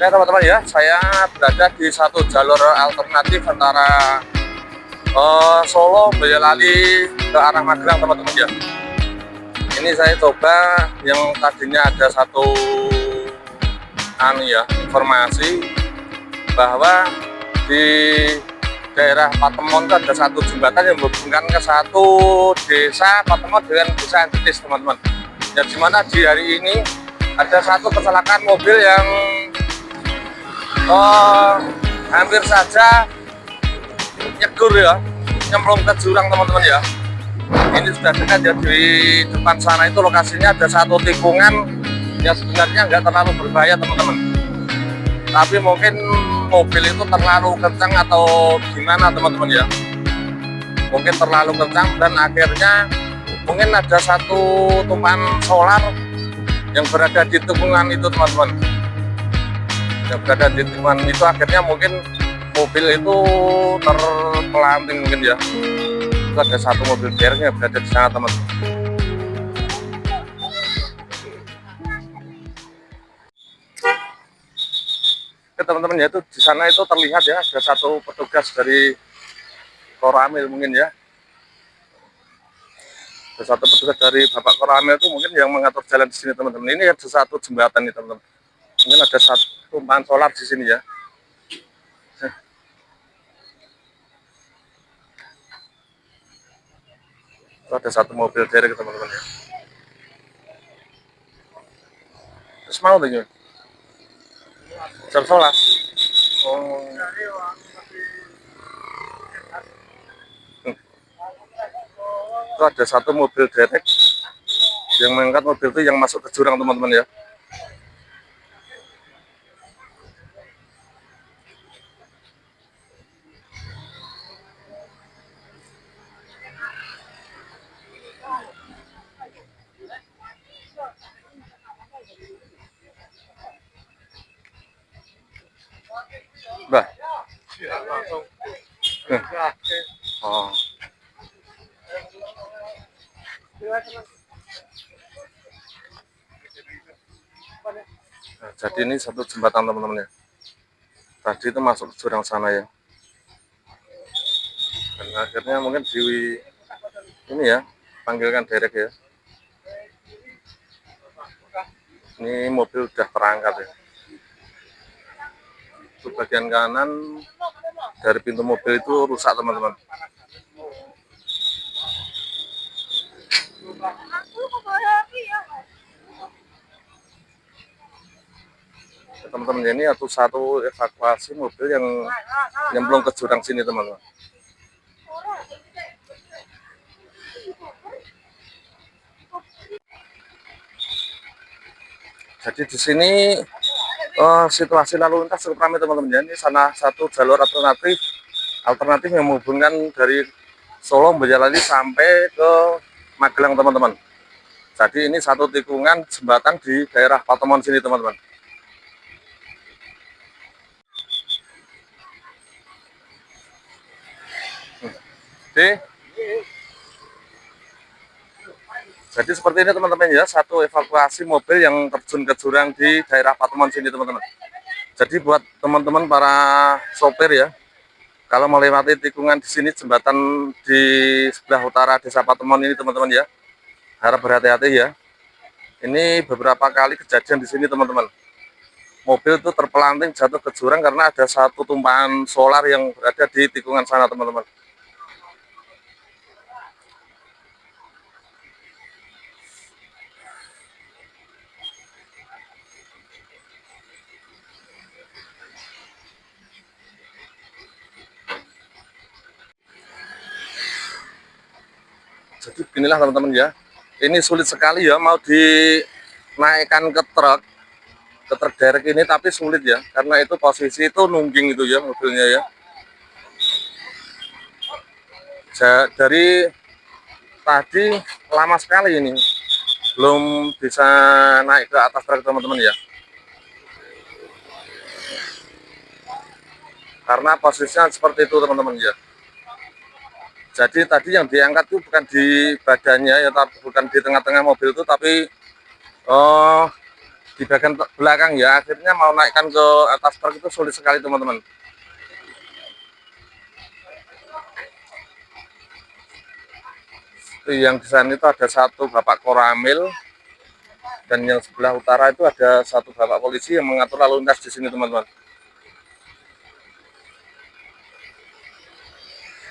Oke teman-teman ya, saya berada di satu jalur alternatif antara Solo, Boyolali ke arah Magelang teman-teman ya. Ini saya coba yang tadinya ada satu informasi bahwa di daerah Patemon itu ada satu jembatan yang menghubungkan ke satu desa Patemon dengan desa Entis teman-teman. Ya dimana di hari ini ada satu kecelakaan mobil yang hampir saja nyegur ya, nyemplung ke jurang teman-teman ya. Ini sudah dekat ya, di depan sana itu lokasinya ada satu tikungan yang sebenarnya nggak terlalu berbahaya teman-teman, tapi mungkin mobil itu terlalu kencang atau gimana teman-teman ya, mungkin terlalu kencang dan akhirnya mungkin ada satu tumpahan solar yang berada di tikungan itu teman-teman, yang berada di tikungan itu akhirnya mungkin mobil itu terpelanting mungkin ya. Itu ada satu mobil derek yang berada di sana teman-teman. Oke teman-teman ya, itu di sana itu terlihat ya ada satu petugas dari Koramil mungkin ya. Ada satu petugas dari Bapak Koramil itu mungkin yang mengatur jalan di sini teman-teman. Ini ada satu jembatan nih teman-teman. Mungkin ada satu tumpahan solar di sini ya. Itu ada satu mobil derek teman-teman ya. Terus mau tuh ya? Jam 11. Oh. Itu ada satu mobil derek yang mengangkat mobil itu yang masuk ke jurang teman-teman ya. Bah. Oh. Nah, jadi ini satu jembatan teman-teman ya. Tadi itu masuk ke jurang sana ya. Dan akhirnya mungkin di ini ya, panggilkan derek ya. Ini mobil udah terangkat ya. Itu bagian kanan dari pintu mobil itu rusak teman-teman. Teman-teman ini satu evakuasi mobil yang nyemplung ke jurang sini teman-teman. Jadi di sini situasi lalu lintas cukup ramai teman-teman ya. Ini sana satu jalur alternatif yang menghubungkan dari Solo Boyolali sampai ke Magelang teman-teman. Jadi ini satu tikungan jembatan di daerah Patemon sini teman-teman. Jadi seperti ini teman-teman ya, satu evakuasi mobil yang terjun ke jurang di daerah Patemon sini teman-teman. Jadi buat teman-teman para sopir ya, kalau melewati tikungan di sini jembatan di sebelah utara desa Patemon ini teman-teman ya, harap berhati-hati ya. Ini beberapa kali kejadian di sini teman-teman. Mobil itu terpelanting jatuh ke jurang karena ada satu tumpahan solar yang berada di tikungan sana teman-teman. Jadi beginilah teman-teman ya, ini sulit sekali ya mau dinaikkan ke truk derek ini, tapi sulit ya, karena itu posisi itu nungging itu ya mobilnya ya. Dari tadi lama sekali ini belum bisa naik ke atas truk teman-teman ya, karena posisinya seperti itu teman-teman ya. Jadi tadi yang diangkat itu bukan di badannya ya, bukan di tengah-tengah mobil itu, tapi di bagian belakang ya, akhirnya mau naikkan ke atas truk itu sulit sekali teman-teman. Yang di sana itu ada satu bapak koramil, dan yang sebelah utara itu ada satu bapak polisi yang mengatur lalu lintas di sini teman-teman.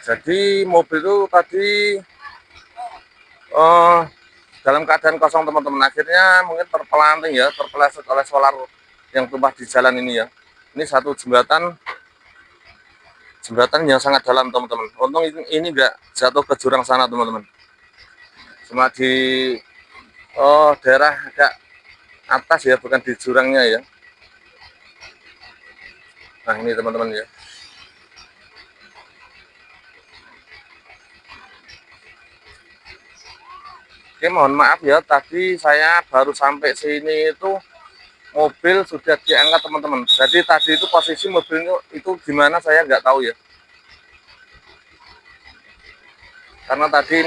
Jadi mobil itu tadi uh, dalam keadaan kosong teman-teman, akhirnya mungkin terpelanting ya, terpeleset oleh solar yang tumpah di jalan ini ya. Ini satu jembatan yang sangat dalam teman-teman. Untung ini enggak jatuh ke jurang sana teman-teman, cuma di daerah agak atas ya, bukan di jurangnya ya. Nah ini teman-teman ya. Oke, mohon maaf ya, tadi saya baru sampai sini itu mobil sudah diangkat teman-teman. Jadi tadi itu posisi mobilnya itu gimana saya nggak tahu ya. Karena tadi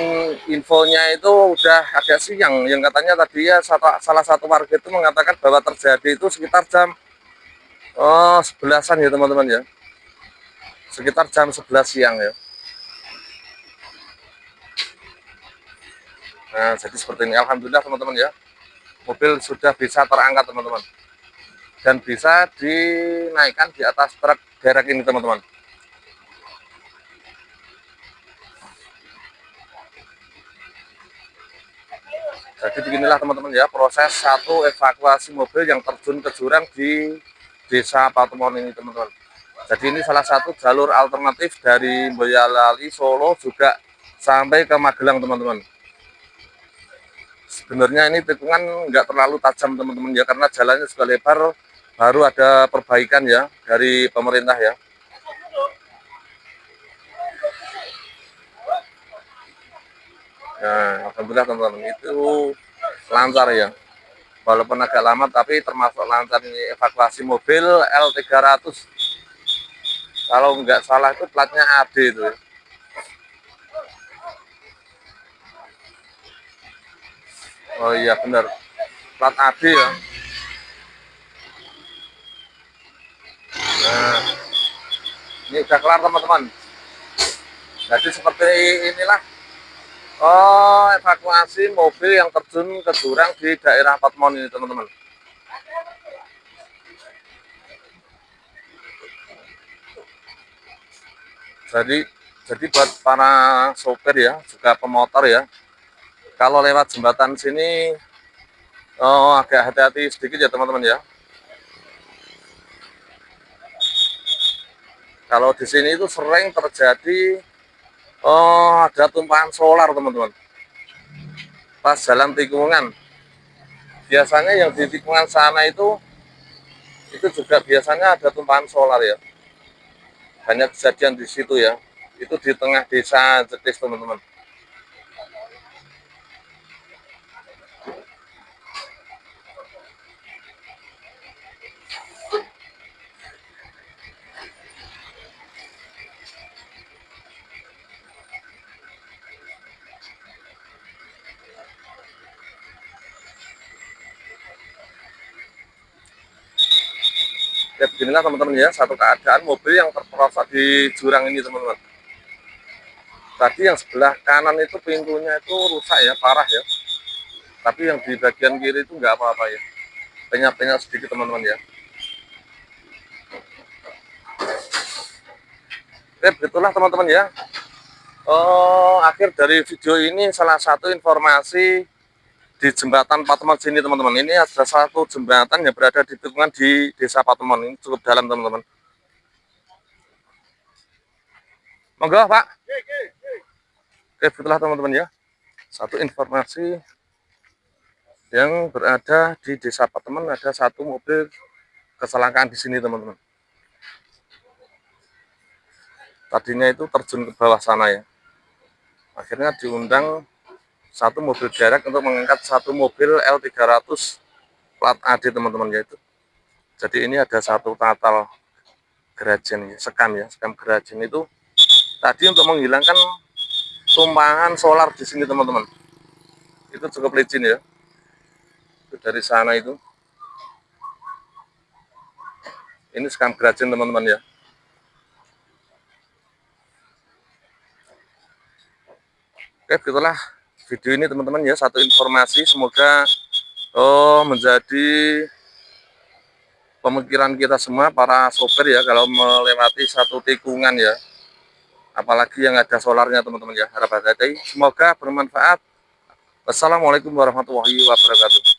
infonya itu udah agak siang, yang katanya tadi ya salah satu warga itu mengatakan bahwa terjadi itu sekitar jam 11-an ya teman-teman ya. Sekitar jam 11 siang ya. Nah, jadi seperti ini. Alhamdulillah teman-teman ya. Mobil sudah bisa terangkat teman-teman. Dan bisa dinaikkan di atas truk derek ini teman-teman. Jadi beginilah teman-teman ya, proses satu evakuasi mobil yang terjun ke jurang di Desa Patemon ini teman-teman. Jadi ini salah satu jalur alternatif dari Boyolali Solo juga sampai ke Magelang teman-teman. Sebenarnya ini tikungan nggak terlalu tajam teman-teman ya, karena jalannya juga lebar, baru ada perbaikan ya dari pemerintah ya. Nah, alhamdulillah teman-teman itu lancar ya. Walaupun agak lama tapi termasuk lancar ini evakuasi mobil L300. Kalau nggak salah itu platnya AD itu ya. Oh iya benar, plat AD ya. Nah, ini udah kelar teman-teman. Jadi seperti inilah evakuasi mobil yang terjun ke jurang di daerah Patemon ini teman-teman. Jadi buat para sopir ya, juga pemotor ya, kalau lewat jembatan sini agak hati-hati sedikit ya teman-teman ya. Kalau di sini itu sering terjadi ada tumpahan solar teman-teman. Pas jalan tikungan, biasanya yang di tikungan sana itu juga biasanya ada tumpahan solar ya. Banyak kejadian di situ ya. Itu di tengah desa Jetis teman-teman. Ya beginilah teman-teman ya, satu keadaan mobil yang terperosok di jurang ini teman-teman. Tadi yang sebelah kanan itu pintunya itu rusak ya, parah ya. Tapi yang di bagian kiri itu nggak apa-apa ya. Penyak-penyak sedikit teman-teman ya. Oke, begitulah teman-teman ya. Akhir dari video ini salah satu informasi di jembatan Patemon sini teman-teman. Ini ada satu jembatan yang berada di tikungan di Desa Patemon, ini cukup dalam teman-teman. Monggo Pak. Oke, begitulah teman-teman ya, satu informasi yang berada di Desa Patemon, ada satu mobil kecelakaan di sini teman-teman. Tadinya itu terjun ke bawah sana ya. Akhirnya diundang satu mobil derek untuk mengangkat satu mobil L300 plat AD teman-teman ya itu. Jadi ini ada satu tatal gerajen ya, sekam gerajen itu tadi untuk menghilangkan tumpahan solar di sini teman-teman. Itu cukup licin ya. Itu dari sana itu. Ini scam grajin teman-teman ya. Oke, begitulah video ini teman-teman ya, satu informasi, semoga menjadi pemikiran kita semua para sopir ya, kalau melewati satu tikungan ya, apalagi yang ada solarnya teman-teman ya. Harap hati-hati, semoga bermanfaat. Wassalamualaikum warahmatullahi wabarakatuh.